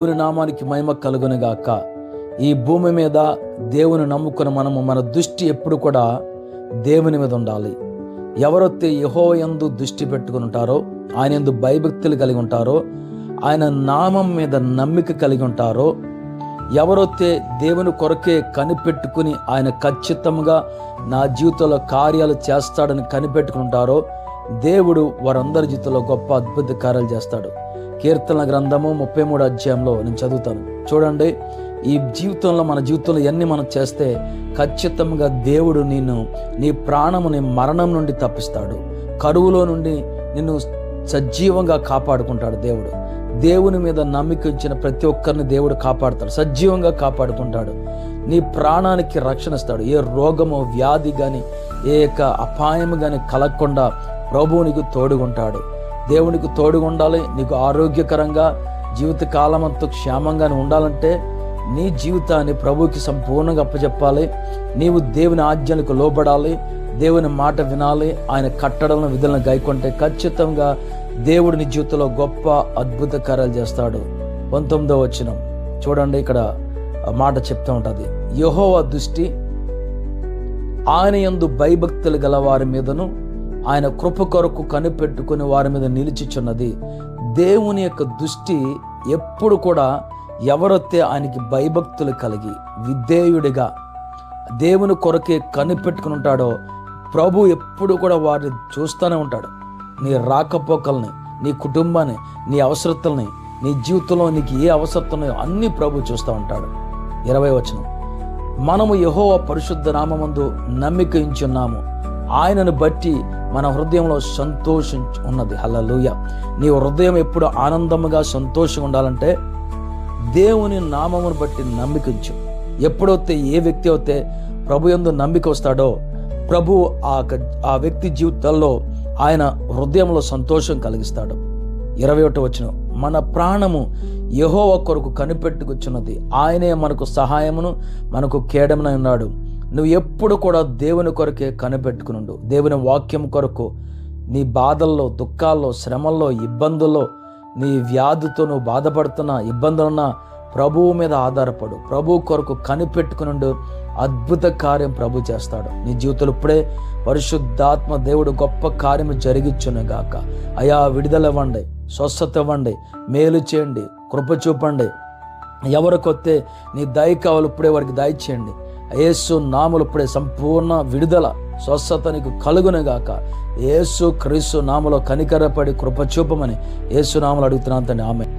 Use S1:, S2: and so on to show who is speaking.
S1: దేవుని నామానికి మహిమ కలుగునుగాక. ఈ భూమి మీద దేవుని నమ్ముకుని మనము మన దృష్టి ఎప్పుడు కూడా దేవుని మీద ఉండాలి. ఎవరైతే యెహోవా యందు దృష్టి పెట్టుకుని ఉంటారో, ఆయన యందు భయభక్తులు కలిగి ఉంటారో, ఆయన నామం మీద నమ్మిక కలిగి ఉంటారో, ఎవరైతే దేవుని కొరకే కనిపెట్టుకుని ఆయన ఖచ్చితంగా నా జీవితంలో కార్యాలు చేస్తాడని కనిపెట్టుకుంటారో, దేవుడు వారందరి జీవితంలో గొప్ప అద్భుత కార్యాలు చేస్తాడు. కీర్తన గ్రంథము 33 అధ్యాయంలో నేను చదువుతాను. చూడండి, ఈ జీవితంలో మన జీవితంలో ఎన్ని మనం చేస్తే ఖచ్చితంగా దేవుడు నీ ప్రాణముని మరణం నుండి తప్పిస్తాడు. కరువులో నుండి నిన్ను సజీవంగా కాపాడుకుంటాడు. దేవుని మీద నమ్మిక ఇచ్చిన ప్రతి ఒక్కరిని దేవుడు కాపాడుతాడు, సజీవంగా కాపాడుకుంటాడు. నీ ప్రాణానికి రక్షణ ఇస్తాడు. ఏ రోగమో వ్యాధి కానీ ఏ అపాయము కానీ కలగకుండా ప్రభువు నీకు తోడుగుంటాడు. దేవునికి తోడుగుండాలి. నీకు ఆరోగ్యకరంగా జీవితకాలం అంతా క్షేమంగానే ఉండాలంటే నీ జీవితాన్ని ప్రభువుకి సంపూర్ణంగా అప్పచెప్పాలి. నీవు దేవుని ఆజ్ఞలకు లోబడాలి, దేవుని మాట వినాలి. ఆయన కట్టడలను విధులను గైకొంటే ఖచ్చితంగా దేవుడు నీ జీవితంలో గొప్ప అద్భుత కార్యాలు చేస్తాడు. 19వ వచనం చూడండి, ఇక్కడ మాట చెప్తూ ఉంటుంది. యెహోవా దృష్టి ఆయన యందు భయభక్తులు గల వారి మీదను ఆయన కృప కొరకు కనిపెట్టుకుని వారి మీద నిలిచిచున్నది. దేవుని యొక్క దృష్టి ఎప్పుడు కూడా ఎవరైతే ఆయనకి భయభక్తులు కలిగి విధేయుడిగా దేవుని కొరకే కనిపెట్టుకుని ఉంటాడో, ప్రభు ఎప్పుడు కూడా వారిని చూస్తూనే ఉంటాడు. నీ రాకపోకల్ని, నీ కుటుంబాన్ని, నీ అవసరతల్ని, నీ జీవితంలో నీకు ఏ అవసరతన్నాయో అన్నీ ప్రభు చూస్తూ ఉంటాడు. 20వ వచనం, మనము యెహోవా పరిశుద్ధ నామమందు నమ్మిక ఉంచున్నాము, ఆయనను బట్టి మన హృదయంలో సంతోషించి ఉన్నది. హల్లెలూయా. నీ హృదయం ఎప్పుడు ఆనందముగా సంతోషంగా ఉండాలంటే దేవుని నామమును బట్టి నమ్మికించు. ఎప్పుడైతే ఏ వ్యక్తి అయితే ప్రభు యందు నమ్మిక వస్తాడో, ప్రభు ఆ వ్యక్తి జీవితాల్లో ఆయన హృదయంలో సంతోషం కలిగిస్తాడు. 21వ వచనం, మన ప్రాణము యెహోవా కొరకు కనిపెట్టుకుచున్నది, ఆయనే మనకు సహాయమును మనకు కేడమునై ఉన్నాడు. నువ్వు ఎప్పుడు కూడా దేవుని కొరకే కనిపెట్టుకునుండు. దేవుని వాక్యం కొరకు నీ బాధల్లో, దుఃఖాల్లో, శ్రమల్లో, ఇబ్బందుల్లో, నీ వ్యాధితో నువ్వు బాధపడుతున్న ఇబ్బందులున్నా ప్రభువు మీద ఆధారపడు. ప్రభు కొరకు కనిపెట్టుకునుండు. అద్భుత కార్యం ప్రభు చేస్తాడు నీ జీవితంలో. ఇప్పుడే పరిశుద్ధాత్మ దేవుడు గొప్ప కార్యము జరిగిచ్చునుగాక. అయా, విడుదల ఇవ్వండి, స్వస్థత ఇవ్వండి, మేలు చేయండి, కృప చూపండి. ఎవరికొస్తే నీ దయ కావాలి ఇప్పుడే వారికి దయచేయండి. యేసు నామములో ఇప్పుడే సంపూర్ణ విడుదల, స్వస్థత నీకు కలుగునుగాక. యేసు క్రీస్తు నామములో కనికరపడి కృప చూపమని యేసు నామములో అడుగుతున్నాను తండ్రి. ఆమేన్.